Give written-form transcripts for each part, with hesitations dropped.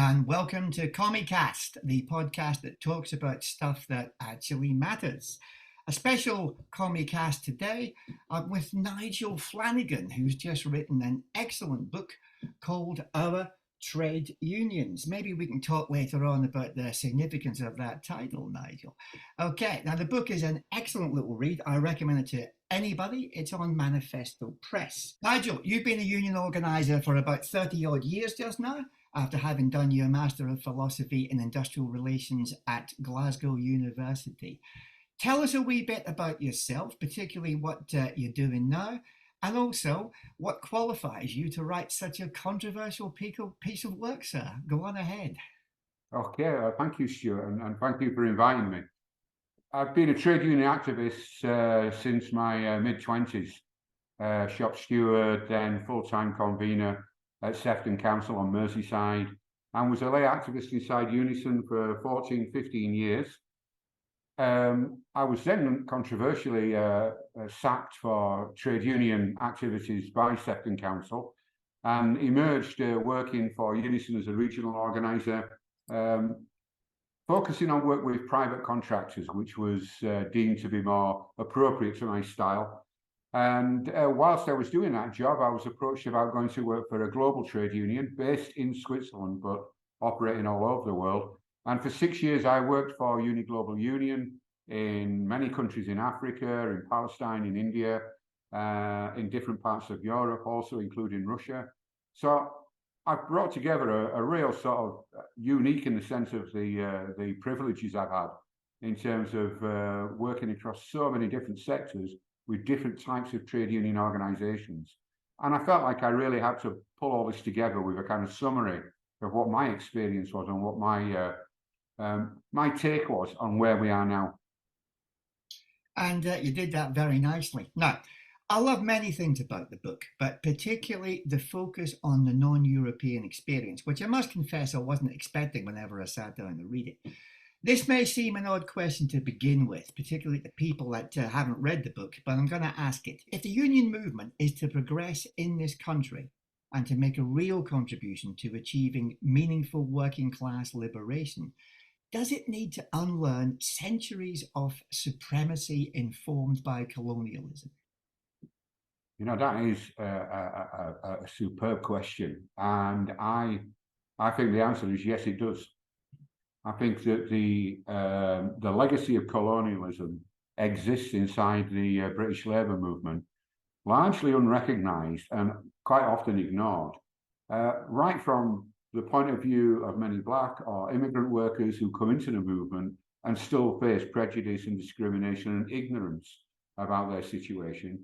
and welcome to CommieCast, the podcast that talks about stuff that actually matters. A special CommieCast today with Nigel Flanagan, who's just written an excellent book called Our Trade Unions. Maybe we can talk later on about the significance of that title, Nigel. Okay, now the book is an excellent little read. I recommend it to anybody. It's on Manifesto Press. Nigel, you've been a union organiser for about 30 odd years just now, after having done your Master of Philosophy in Industrial Relations at Glasgow University. Tell us a wee bit about yourself, particularly what you're doing now, and also what qualifies you to write such a controversial piece of work, sir. Go on ahead. Okay, thank you, Stuart, and thank you for inviting me. I've been a trade union activist since my mid-20s, shop steward, then full-time convener at Sefton Council on Merseyside, and was a lay activist inside Unison for 14, 15 years. I was then controversially sacked for trade union activities by Sefton Council and emerged working for Unison as a regional organiser, focusing on work with private contractors, which was deemed to be more appropriate to my style. And whilst I was doing that job, I was approached about going to work for a global trade union based in Switzerland, but operating all over the world. And for 6 years, I worked for Uni Global Union in many countries in Africa, in Palestine, in India, in different parts of Europe, also including Russia. So I've brought together a real sort of unique in the sense of the privileges I've had in terms of working across so many different sectors with different types of trade union organisations. And I felt like I really had to pull all this together with a kind of summary of what my experience was and what my take was on where we are now. And you did that very nicely. Now, I love many things about the book, but particularly the focus on the non-European experience, which I must confess I wasn't expecting whenever I sat down to read it. This may seem an odd question to begin with, particularly to people that haven't read the book, but I'm going to ask it. If the union movement is to progress in this country and to make a real contribution to achieving meaningful working class liberation, does it need to unlearn centuries of supremacy informed by colonialism? You know, that is a superb question. And I think the answer is yes, it does. I think that the legacy of colonialism exists inside the British labour movement, largely unrecognised and quite often ignored, right from the point of view of many Black or immigrant workers who come into the movement and still face prejudice and discrimination and ignorance about their situation,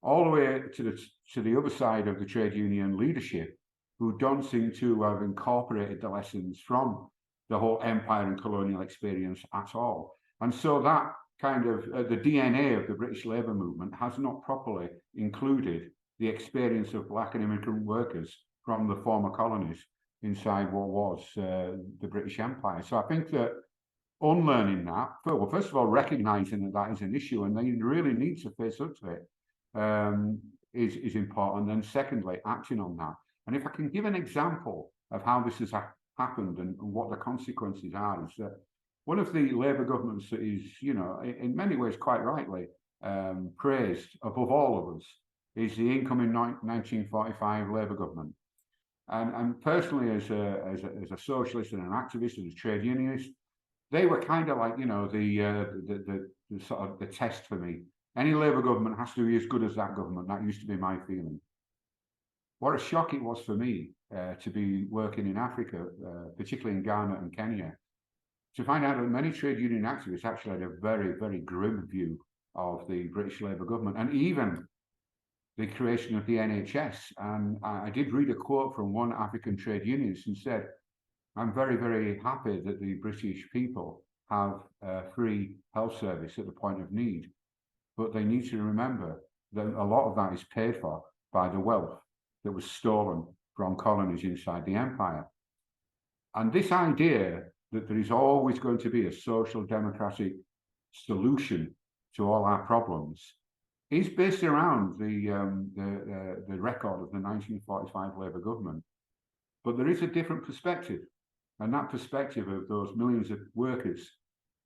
all the way to the other side of the trade union leadership, who don't seem to have incorporated the lessons from the whole empire and colonial experience at all. And so that kind of the DNA of the British labour movement has not properly included the experience of Black and immigrant workers from the former colonies inside what was the British Empire. So I think that unlearning that, well, first of all, recognising that that is an issue and they really need to face up to it is important. And secondly, acting on that. And if I can give an example of how this has happened and what the consequences are, is that one of the Labour governments that is, you know, in many ways quite rightly praised above all of us is the incoming 1945 Labour government. And personally, as a socialist and an activist and a trade unionist, they were kind of like, you know, the sort of the test for me. Any Labour government has to be as good as that government. That used to be my feeling. What a shock it was for me to be working in Africa, particularly in Ghana and Kenya, to find out that many trade union activists actually had a very, very grim view of the British Labour government and even the creation of the NHS. And I did read a quote from one African trade unionist who said, "I'm very, very happy that the British people have a free health service at the point of need, but they need to remember that a lot of that is paid for by the wealth that was stolen from colonies inside the empire." And this idea that there is always going to be a social democratic solution to all our problems is based around the record of the 1945 Labour government. But there is a different perspective, and that perspective of those millions of workers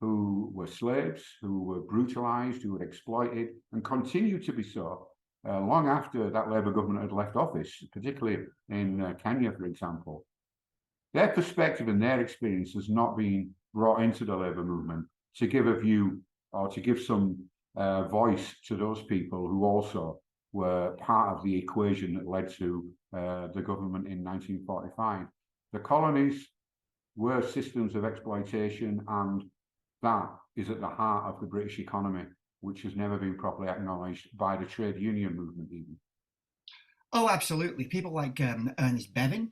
who were slaves, who were brutalized, who were exploited, and continue to be so long after that Labour government had left office, particularly in Kenya, for example. Their perspective and their experience has not been brought into the Labour movement to give a view or to give some voice to those people who also were part of the equation that led to the government in 1945. The colonies were systems of exploitation, and that is at the heart of the British economy, which has never been properly acknowledged by the trade union movement even. Oh, absolutely. People like Ernest Bevin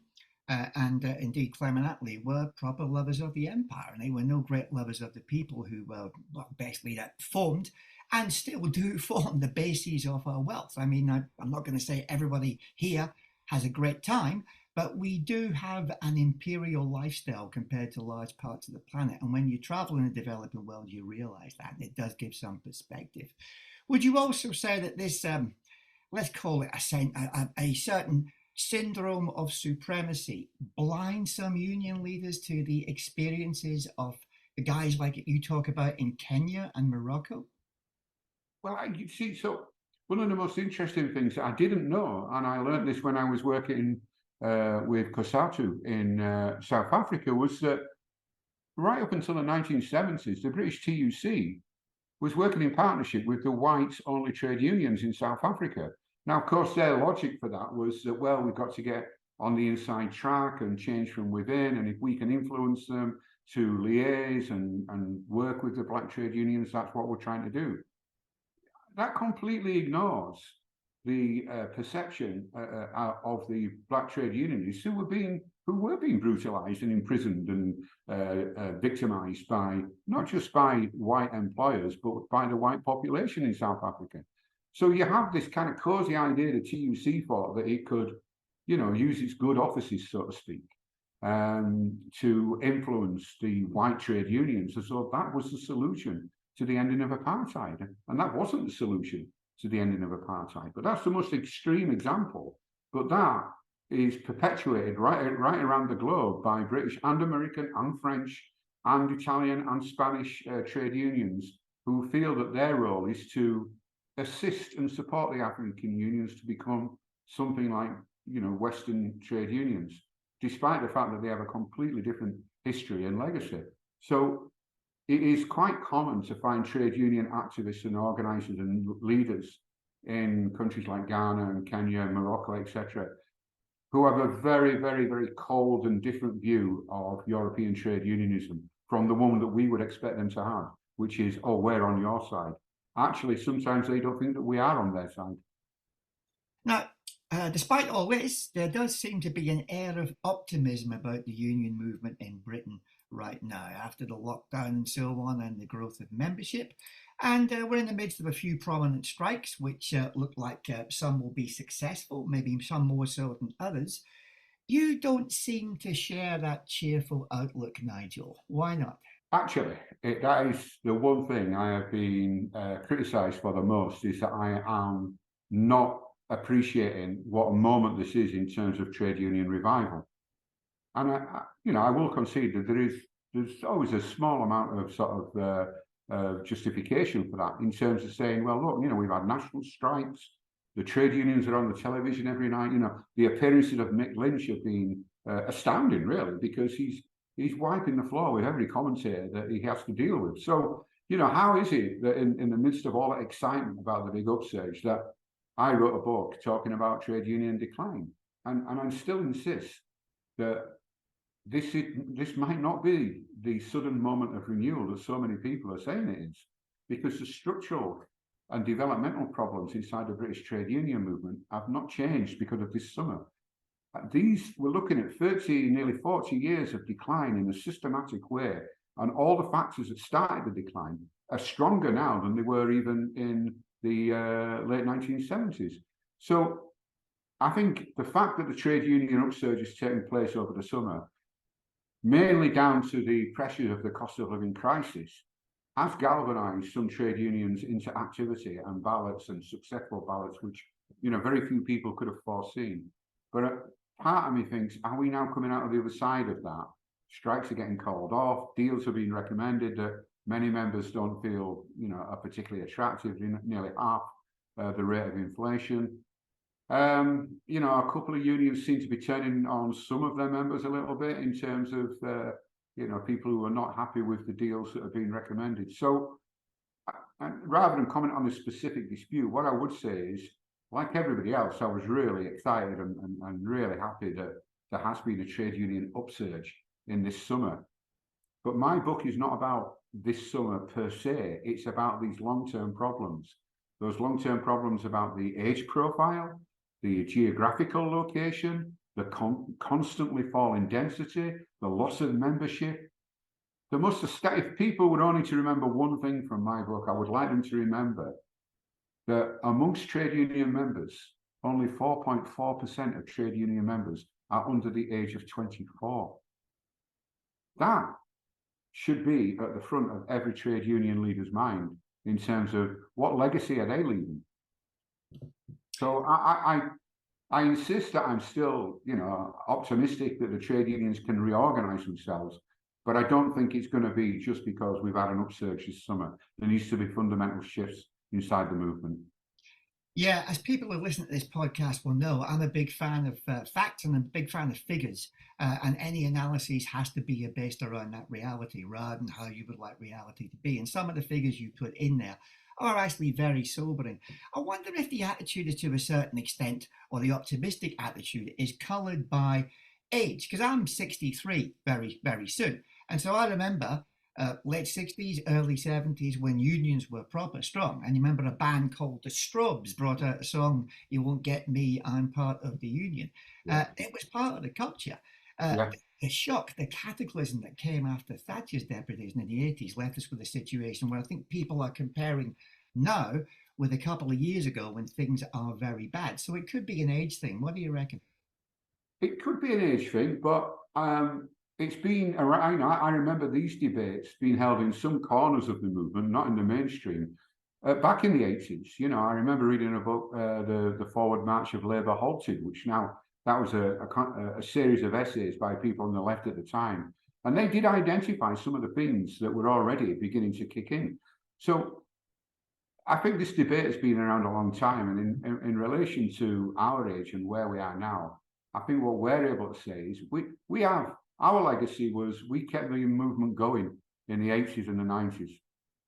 and indeed Clement Attlee were proper lovers of the empire, and they were no great lovers of the people who were basically that formed and still do form the bases of our wealth. I mean, I'm not going to say everybody here has a great time, but we do have an imperial lifestyle compared to large parts of the planet. And when you travel in the developing world, you realize that, and it does give some perspective. Would you also say that this, let's call it a certain syndrome of supremacy, blinds some union leaders to the experiences of the guys like you talk about in Kenya and Morocco? Well, you see, so one of the most interesting things that I didn't know, and I learned this when I was working with COSATU in South Africa, was that right up until the 1970s, the British TUC was working in partnership with the whites-only trade unions in South Africa. Now, of course, their logic for that was that, well, we've got to get on the inside track and change from within, and if we can influence them to liaise and work with the black trade unions, that's what we're trying to do. That completely ignores the perception of the black trade unionists who were being brutalized and imprisoned and victimized by not just by white employers but by the white population in South Africa. So you have this kind of cozy idea the TUC thought that it could, use its good offices, so to speak, to influence the white trade unions as though that was the solution to the ending of apartheid. And that wasn't the solution to the ending of apartheid. But that's the most extreme example. But that is perpetuated right around the globe by British and American and French and Italian and Spanish trade unions who feel that their role is to assist and support the African unions to become something like, Western trade unions, despite the fact that they have a completely different history and legacy. So it is quite common to find trade union activists and organisers and leaders in countries like Ghana and Kenya and Morocco, etc., who have a very, very, very cold and different view of European trade unionism from the one that we would expect them to have, which is, oh, we're on your side. Actually, sometimes they don't think that we are on their side. Now, despite all this, there does seem to be an air of optimism about the union movement in Britain right now, after the lockdown and so on, and the growth of membership. And we're in the midst of a few prominent strikes, which look like some will be successful, maybe some more so than others. You don't seem to share that cheerful outlook, Nigel. Why not? Actually, that is the one thing I have been criticised for the most, is that I am not appreciating what a moment this is in terms of trade union revival. And I will concede that there's always a small amount of sort of justification for that, in terms of saying, well, look, we've had national strikes, the trade unions are on the television every night. The appearances of Mick Lynch have been astounding, really, because he's wiping the floor with every commentator that he has to deal with. So, how is it that in the midst of all that excitement about the big upsurge, that I wrote a book talking about trade union decline? And I still insist that this might not be the sudden moment of renewal that so many people are saying it is, because the structural and developmental problems inside the British trade union movement have not changed because of this summer. We're looking at 30, nearly 40 years of decline in a systematic way, and all the factors that started the decline are stronger now than they were even in the late 1970s. So I think the fact that the trade union upsurge is taking place over the summer, mainly down to the pressure of the cost of living crisis, has galvanised some trade unions into activity and ballots, and successful ballots, which very few people could have foreseen. But part of me thinks, are we now coming out of the other side of that? Strikes are getting called off, deals are being recommended that many members don't feel, are particularly attractive, nearly half the rate of inflation. A couple of unions seem to be turning on some of their members a little bit in terms of, people who are not happy with the deals that are being recommended. So, rather than comment on the specific dispute, what I would say is, like everybody else, I was really excited and really happy that there has been a trade union upsurge in this summer. But my book is not about this summer per se. It's about these long-term problems. Those long-term problems about the age profile, the geographical location, the constantly falling density, the loss of membership. If people were only to remember one thing from my book, I would like them to remember that amongst trade union members, only 4.4% of trade union members are under the age of 24. That should be at the front of every trade union leader's mind in terms of what legacy are they leaving. So I insist that I'm still, optimistic that the trade unions can reorganize themselves, but I don't think it's going to be just because we've had an upsurge this summer. There needs to be fundamental shifts inside the movement. Yeah, as people who listen to this podcast will know, I'm a big fan of facts and I'm a big fan of figures. And any analysis has to be based around that reality rather than how you would like reality to be. And some of the figures you put in there are actually very sobering. I wonder if the attitude is to a certain extent, or the optimistic attitude is coloured by age, because I'm 63 very, very soon. And so I remember late 60s, early 70s, when unions were proper strong. And you remember a band called the Strobes brought out a song, "You Won't Get Me, I'm Part of the Union." Yeah. It was part of the culture. Yeah. The shock, the cataclysm that came after Thatcher's deprivation in the 80s left us with a situation where I think people are comparing now with a couple of years ago when things are very bad. So it could be an age thing. What do you reckon? It could be an age thing, but it's been around. I remember these debates being held in some corners of the movement, not in the mainstream. Back in the 80s, I remember reading a book, the Forward March of Labour Halted, which now that was a series of essays by people on the left at the time, and they did identify some of the things that were already beginning to kick in. So I think this debate has been around a long time, and in relation to our age and where we are now, I think what we're able to say is we have, our legacy was we kept the movement going in the 80s and the 90s.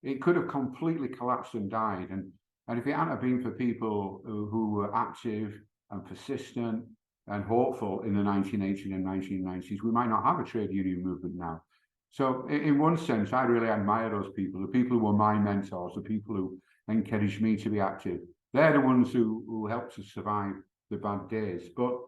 It could have completely collapsed and died, and if it hadn't been for people who were active and persistent and hopeful in the 1980s and 1990s, we might not have a trade union movement now. So in one sense, I really admire those people, the people who were my mentors, the people who encouraged me to be active. They're the ones who helped us survive the bad days. But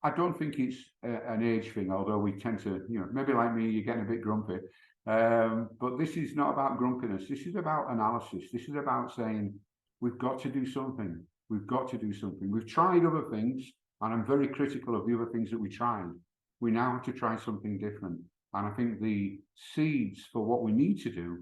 I don't think it's an age thing, although we tend to, maybe like me, you're getting a bit grumpy. But this is not about grumpiness. This is about analysis. This is about saying, we've got to do something. We've got to do something. We've tried other things, and I'm very critical of the other things that we tried. We now have to try something different. And I think the seeds for what we need to do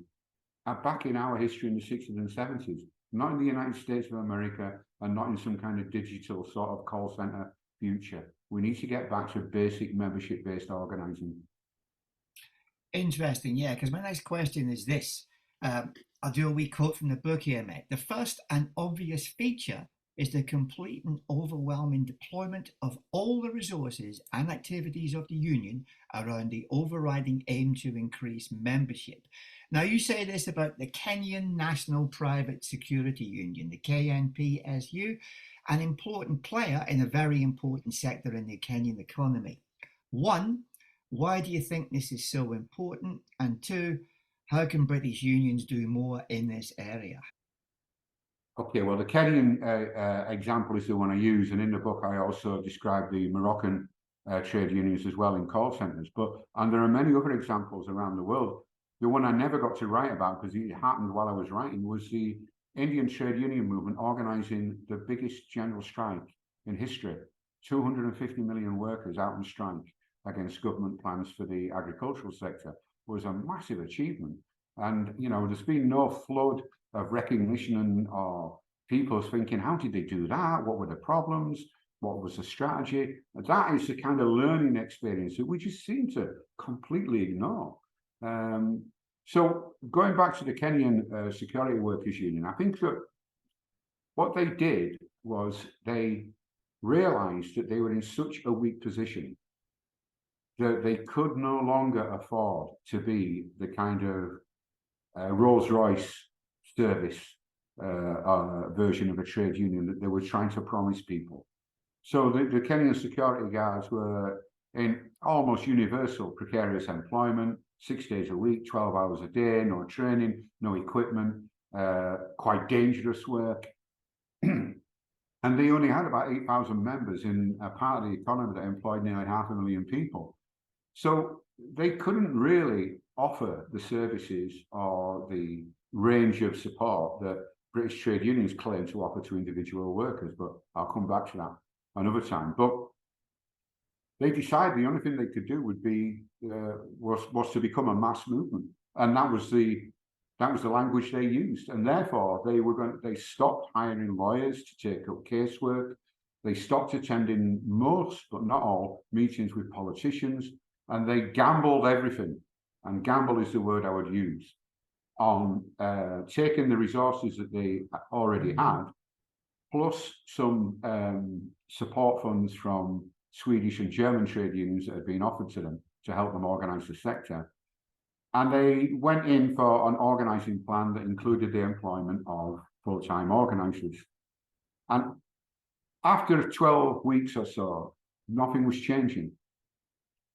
are back in our history in the 60s and 70s, not in the United States of America and not in some kind of digital sort of call center future. We need to get back to basic membership-based organising. Interesting, yeah, because my next question is this. I'll do a wee quote from the book here, mate. The first and obvious feature is the complete and overwhelming deployment of all the resources and activities of the union around the overriding aim to increase membership. Now, you say this about the Kenyan National Private Security Union, the KNPSU, an important player in a very important sector in the Kenyan economy. One, why do you think this is so important? And two, how can British unions do more in this area? Okay, well, the Kenyan example is the one I use, and in the book I also describe the Moroccan trade unions as well in call centres. And there are many other examples around the world. The one I never got to write about because it happened while I was writing was the Indian trade union movement organising the biggest general strike in history. 250 million workers out on strike against government plans for the agricultural sector was a massive achievement. And, there's been no flood of recognition or people thinking, how did they do that? What were the problems? what was the strategy. That is the kind of learning experience that we just seem to completely ignore. So going back to the Kenyan Security Workers Union, I think that what they did was they realized that they were in such a weak position that they could no longer afford to be the kind of Rolls-Royce service version of a trade union that they were trying to promise people. So the Kenyan security guards were in almost universal precarious employment, 6 days a week, 12 hours a day, no training, no equipment, quite dangerous work. And they only had about 8,000 members in a part of the economy that employed nearly 500,000 people. So they couldn't really offer the services or the range of support that British trade unions claim to offer to individual workers, but I'll come back to that another time. But they decided the only thing they could do would be was to become a mass movement, and that was the language they used, and therefore they stopped hiring lawyers to take up casework. They stopped attending most, but not all, meetings with politicians, and they gambled everything. And gamble is the word I would use on taking the resources that they already had, plus some support funds from Swedish and German trade unions that had been offered to them to help them organise the sector. And they went in for an organising plan that included the employment of full-time organisers. And after 12 weeks or so, nothing was changing.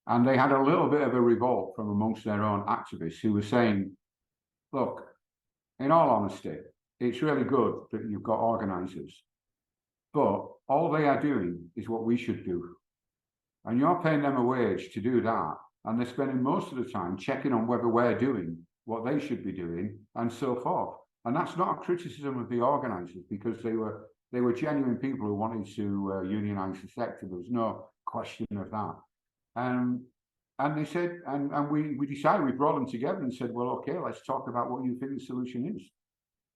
And they had a little bit of a revolt from amongst their own activists who were saying, look, in all honesty, it's really good that you've got organisers, but all they are doing is what we should do. And you're paying them a wage to do that. And they're spending most of the time checking on whether we're doing what they should be doing, and so forth. And that's not a criticism of the organisers, because they were genuine people who wanted to unionise the sector. There was no question of that. And they said, and we decided, we brought them together and said, well, okay, let's talk about what you think the solution is.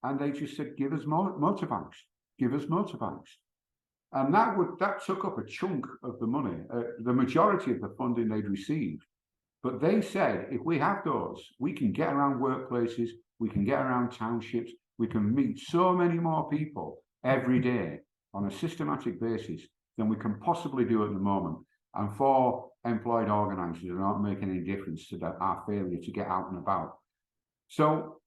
And they just said, give us motorbikes, give us motorbikes. And that took up a chunk of the money, the majority of the funding they'd received. But they said, if we have those, we can get around workplaces, we can get around townships, we can meet so many more people every day on a systematic basis than we can possibly do at the moment. And for employed organisers, are not making any difference to our failure to get out and about. So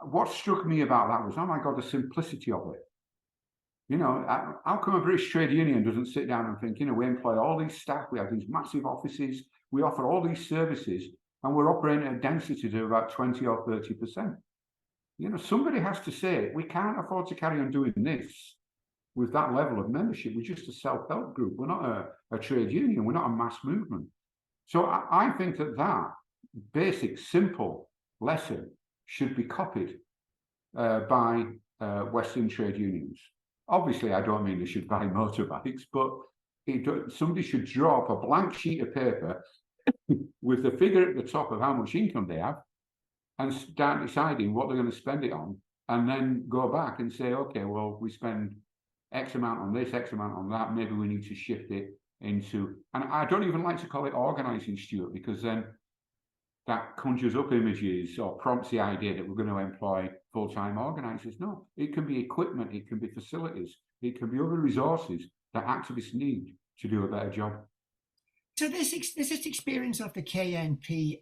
what struck me about that was, oh my God, the simplicity of it. You know, how come a British trade union doesn't sit down and think, you know, we employ all these staff, we have these massive offices, we offer all these services, and we're operating at a density of about 20 or 30%. You know, somebody has to say, we can't afford to carry on doing this with that level of membership. We're just a self-help group. We're not a trade union. We're not a mass movement. So I think that basic, simple lesson should be copied by Western trade unions. Obviously, I don't mean they should buy motorbikes, but somebody should draw up a blank sheet of paper with the figure at the top of how much income they have and start deciding what they're going to spend it on, and then go back and say, okay, well, we spend X amount on this, X amount on that, maybe we need to shift it into, and I don't even like to call it organising, Stuart, because then that conjures up images or prompts the idea that we're going to employ full-time organisers. No, it can be equipment, it can be facilities, it can be other resources that activists need to do a better job. So does this experience of the KNPSU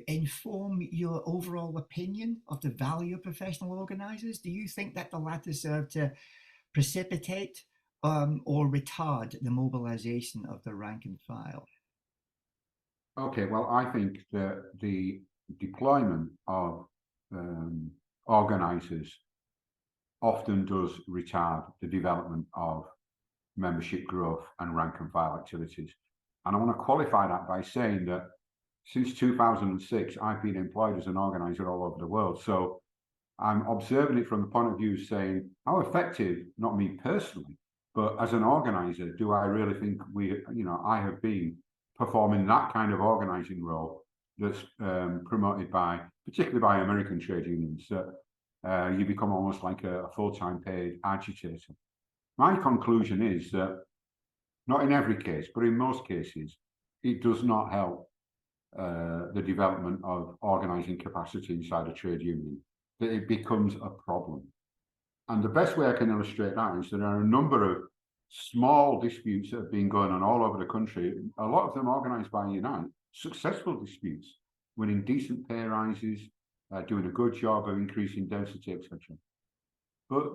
inform your overall opinion of the value of professional organisers? Do you think that the latter serve to precipitate or retard the mobilisation of the rank and file? Okay, well, I think that the deployment of organisers often does retard the development of membership growth and rank and file activities. And I want to qualify that by saying that since 2006, I've been employed as an organiser all over the world. So I'm observing it from the point of view saying, how effective, not me personally, but as an organiser, do I really think I have been performing that kind of organising role that's promoted particularly by American trade unions, that you become almost like a full-time paid agitator. My conclusion is that not in every case, but in most cases, it does not help the development of organising capacity inside a trade union, that it becomes a problem. And the best way I can illustrate that is there are a number of small disputes that have been going on all over the country, a lot of them organised by Unite, successful disputes, winning decent pay rises, doing a good job of increasing density, etc. But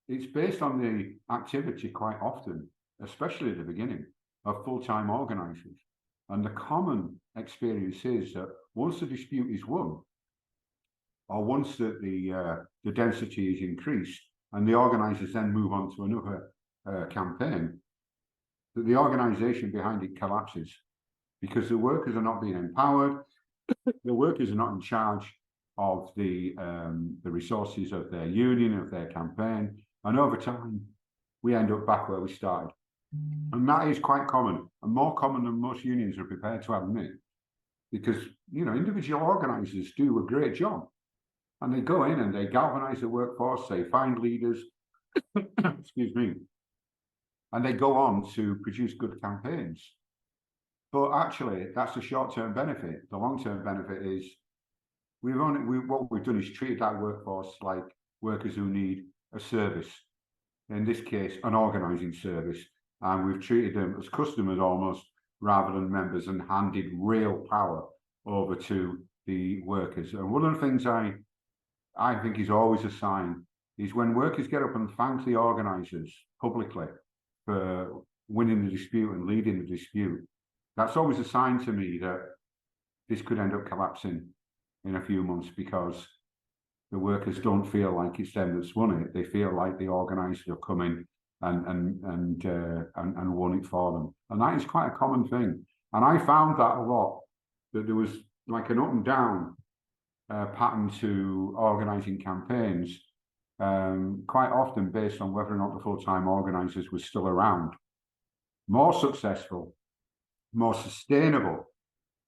it's based on the activity quite often, especially at the beginning, of full-time organisers. And the common experience is that once the dispute is won, or once that the density is increased, and the organisers then move on to another campaign, that the organisation behind it collapses because the workers are not being empowered, the workers are not in charge of the resources of their union, of their campaign, and over time, we end up back where we started. And that is quite common, and more common than most unions are prepared to admit, because individual organisers do a great job. And they go in and they galvanise the workforce, they find leaders, excuse me, and they go on to produce good campaigns. But actually, that's a short-term benefit. The long-term benefit is what we've done is treated that workforce like workers who need a service. In this case, an organising service. And we've treated them as customers almost, rather than members, and handed real power over to the workers. And one of the things I think is always a sign is when workers get up and thank the organisers publicly for winning the dispute and leading the dispute. That's always a sign to me that this could end up collapsing in a few months, because the workers don't feel like it's them that's won it. They feel like the organisers have come in and won it for them. And that is quite a common thing. And I found that a lot, that there was like an up and down pattern to organising campaigns, quite often based on whether or not the full-time organisers were still around. More successful, more sustainable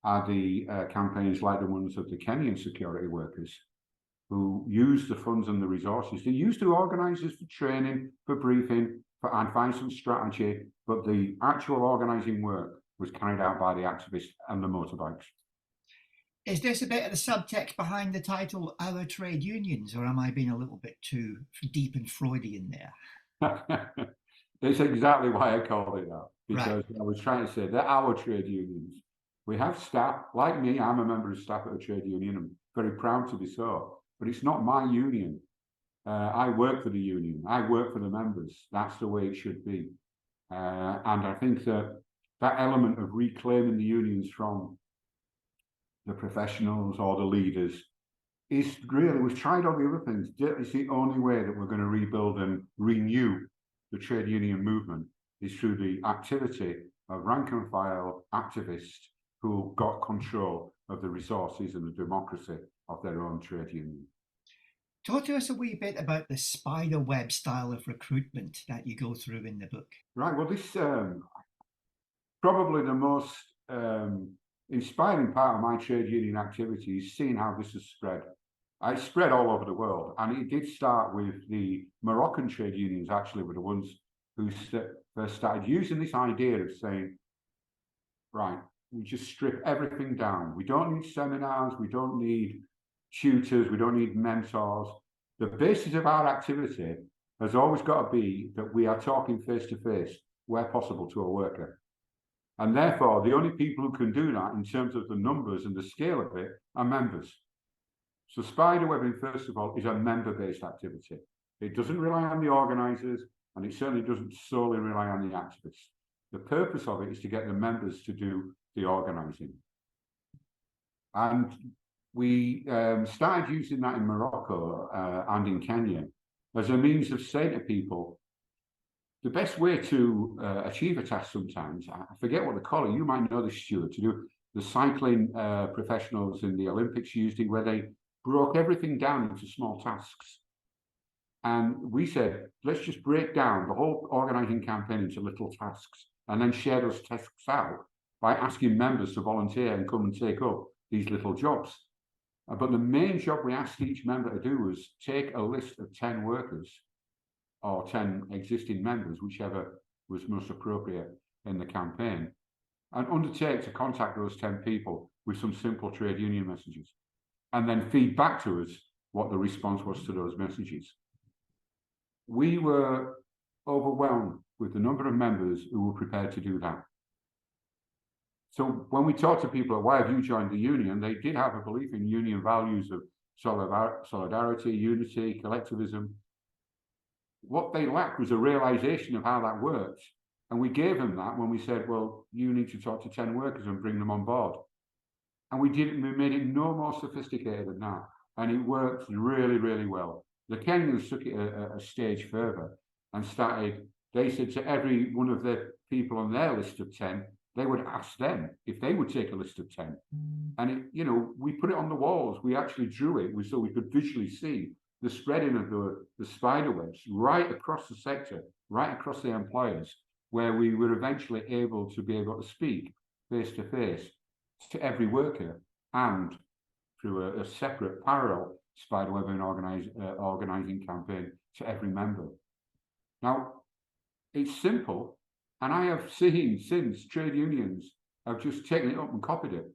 are the campaigns like the ones of the Kenyan security workers, who use the funds and the resources. They use the organisers for training, for briefing, for advice and strategy, but the actual organising work was carried out by the activists and the motorbikes. Is this a bit of the subtext behind the title, Our Trade Unions, or am I being a little bit too deep and Freudian there? That's exactly why I called it that, because right. I was trying to say that our trade unions, we have staff, like me, I'm a member of staff at a trade union, I'm very proud to be so, but it's not my union. I work for the union, I work for the members, that's the way it should be. And I think that element of reclaiming the unions from the professionals or the leaders is really, we've tried all the other things, it's the only way that we're going to rebuild and renew the trade union movement, is through the activity of rank and file activists who got control of the resources and the democracy of their own trade union. Talk to us a wee bit about the spider web style of recruitment that you go through in the book. Right, well, this probably the most inspiring part of my trade union activity is seeing how this has spread. It's spread all over the world, and it did start with the Moroccan trade unions. Actually, were the ones who first started using this idea of saying, right, we just strip everything down. We don't need seminars, we don't need tutors, we don't need mentors. The basis of our activity has always got to be that we are talking face to face, where possible, to a worker. And therefore, the only people who can do that in terms of the numbers and the scale of it are members. So spiderwebbing, first of all, is a member-based activity. It doesn't rely on the organisers, and it certainly doesn't solely rely on the activists. The purpose of it is to get the members to do the organising. And we started using that in Morocco and in Kenya as a means of saying to people, the best way to achieve a task sometimes, I forget what they call it, you might know this, Stuart, to do the cycling professionals in the Olympics used it, where they broke everything down into small tasks. And we said, let's just break down the whole organising campaign into little tasks and then share those tasks out by asking members to volunteer and come and take up these little jobs. But the main job we asked each member to do was take a list of 10 workers or 10 existing members, whichever was most appropriate in the campaign, and undertake to contact those 10 people with some simple trade union messages, and then feed back to us what the response was to those messages. We were overwhelmed with the number of members who were prepared to do that. So when we talk to people, why have you joined the union? They did have a belief in union values of solidarity, unity, collectivism. What they lacked was a realization of how that works. And we gave them that when we said, well, you need to talk to 10 workers and bring them on board. And we made it no more sophisticated than that. And it worked really, really well. The Kenyans took it a stage further and they said to every one of the people on their list of 10, they would ask them if they would take a list of 10. And we put it on the walls. We actually drew it so we could visually see the spreading of the spider webs right across the sector, right across the employers, where we were eventually able to speak face to face to every worker, and through a separate parallel spiderweb and organising campaign to every member. Now, it's simple, and I have seen since trade unions have just taken it up and copied it.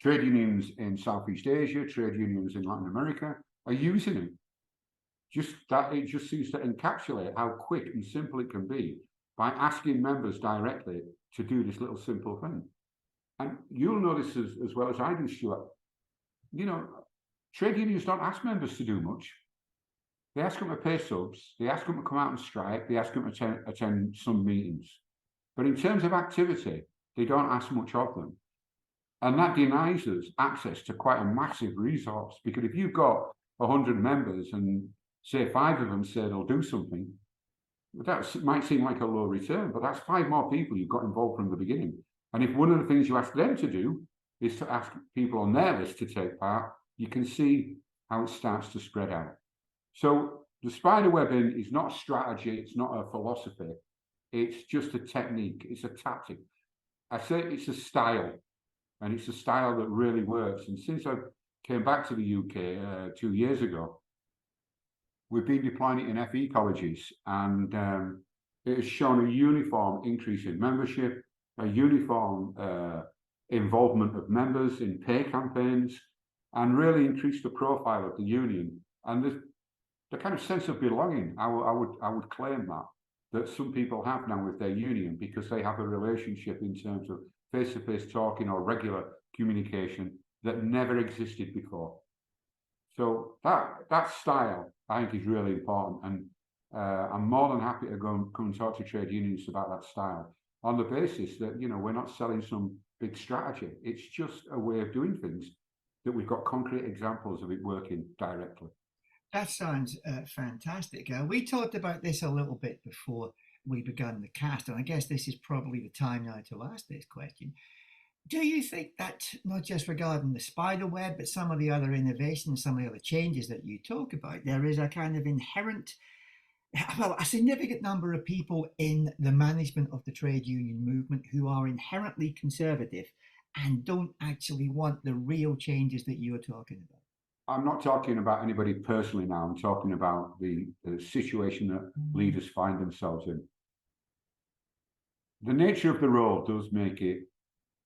Trade unions in Southeast Asia, trade unions in Latin America are using it. It just seems to encapsulate how quick and simple it can be by asking members directly to do this little simple thing. And you'll notice as well as I do, Stuart, trade unions don't ask members to do much. They ask them to pay subs, they ask them to come out and strike, they ask them to attend some meetings. But in terms of activity, they don't ask much of them. And that denies us access to quite a massive resource, because if you've got 100 members and say 5 of them say they'll do something, that might seem like a low return, but that's 5 more people you've got involved from the beginning. And if one of the things you ask them to do is to ask people on their list to take part, you can see how it starts to spread out. So the spider webbing is not a strategy, it's not a philosophy, it's just a technique, it's a tactic. I say it's a style, and it's a style that really works. And since I came back to the UK 2 years ago, we've been deploying it in FE colleges, and it has shown a uniform increase in membership, a uniform involvement of members in pay campaigns, and really increased the profile of the union. And the kind of sense of belonging, I would claim that some people have now with their union, because they have a relationship in terms of face-to-face talking or regular communication that never existed before. So that style, I think, is really important, and I'm more than happy to come and talk to trade unions about that style, on the basis that we're not selling some big strategy. It's just a way of doing things that we've got concrete examples of it working directly. That sounds fantastic. We talked about this a little bit before we began the cast, and I guess this is probably the time now to ask this question. Do you think that, not just regarding the spider web, but some of the other innovations, some of the other changes that you talk about, there is a kind of inherent, a significant number of people in the management of the trade union movement who are inherently conservative and don't actually want the real changes that you're talking about? I'm not talking about anybody personally now. I'm talking about the situation that leaders find themselves in. The nature of the role does make it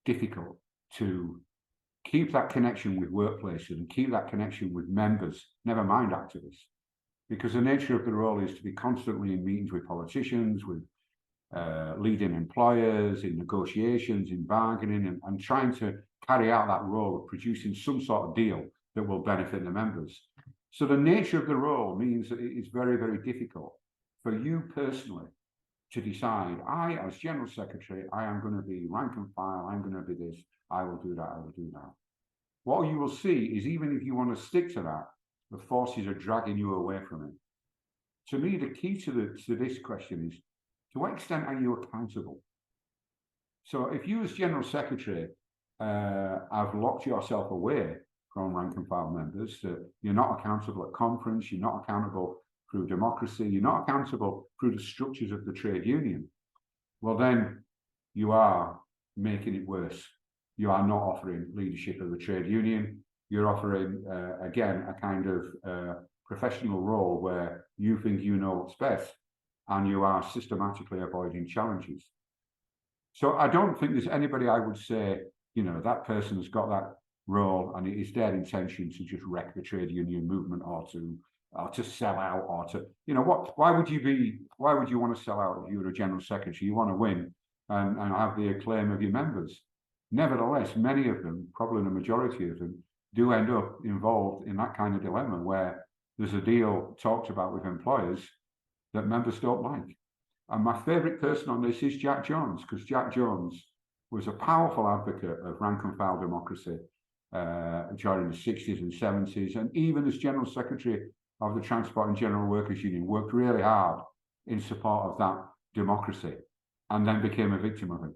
difficult to keep that connection with workplaces and keep that connection with members, never mind activists, because the nature of the role is to be constantly in meetings with politicians, with leading employers, in negotiations, in bargaining, and trying to carry out that role of producing some sort of deal that will benefit the members. So the nature of the role means that it is very, very difficult for you personally to decide, I, as General Secretary, I am going to be rank and file, I'm going to be this, I will do that, I will do that. What you will see is, even if you want to stick to that, the forces are dragging you away from it. To me, the key to this question is, to what extent are you accountable? So if you as General Secretary have locked yourself away from rank and file members, you're not accountable at conference, you're not accountable through democracy, you're not accountable through the structures of the trade union, well then you are making it worse. You are not offering leadership of the trade union. You're offering, again, a kind of professional role where you think you know what's best and you are systematically avoiding challenges. So I don't think there's anybody I would say, that person's got that role and it is their intention to just wreck the trade union movement or to sell out or to, why would you want to sell out if you were a general secretary? You want to win and have the acclaim of your members. Nevertheless, many of them, probably the majority of them, do end up involved in that kind of dilemma where there's a deal talked about with employers that members don't like. And my favourite person on this is Jack Jones, because Jack Jones was a powerful advocate of rank and file democracy during the 60s and 70s, and even as General Secretary of the Transport and General Workers Union, worked really hard in support of that democracy, and then became a victim of it,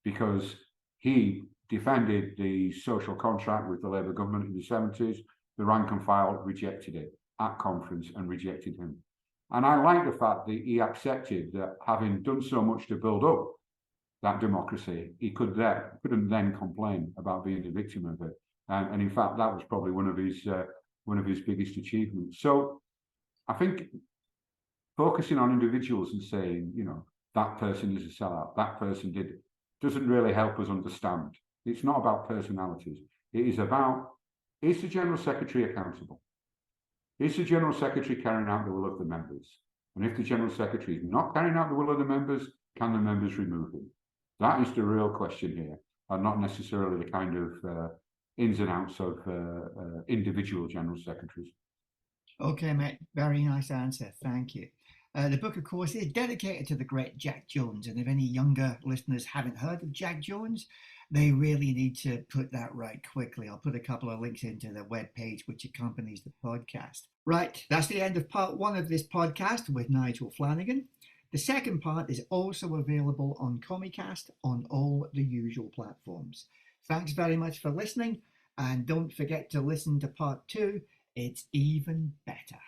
because he defended the social contract with the Labour government in the 70s. The rank and file rejected it at conference and rejected him. And I like the fact that he accepted that, having done so much to build up that democracy, he couldn't then complain about being a victim of it. And in fact, that was probably one of his biggest achievements. So I think focusing on individuals and saying, that person is a sellout, that person doesn't really help us understand. It's not about personalities. It is about, is the General Secretary accountable? Is the General Secretary carrying out the will of the members? And if the General Secretary is not carrying out the will of the members, can the members remove him? That is the real question here, and not necessarily the kind of ins and outs of individual General Secretaries. Okay, mate. Very nice answer. Thank you. The book, of course, is dedicated to the great Jack Jones. And if any younger listeners haven't heard of Jack Jones, they really need to put that right quickly. I'll put a couple of links into the webpage which accompanies the podcast. Right, that's the end of part 1 of this podcast with Nigel Flanagan. The second part is also available on CommieCast on all the usual platforms. Thanks very much for listening, and don't forget to listen to part 2. It's even better.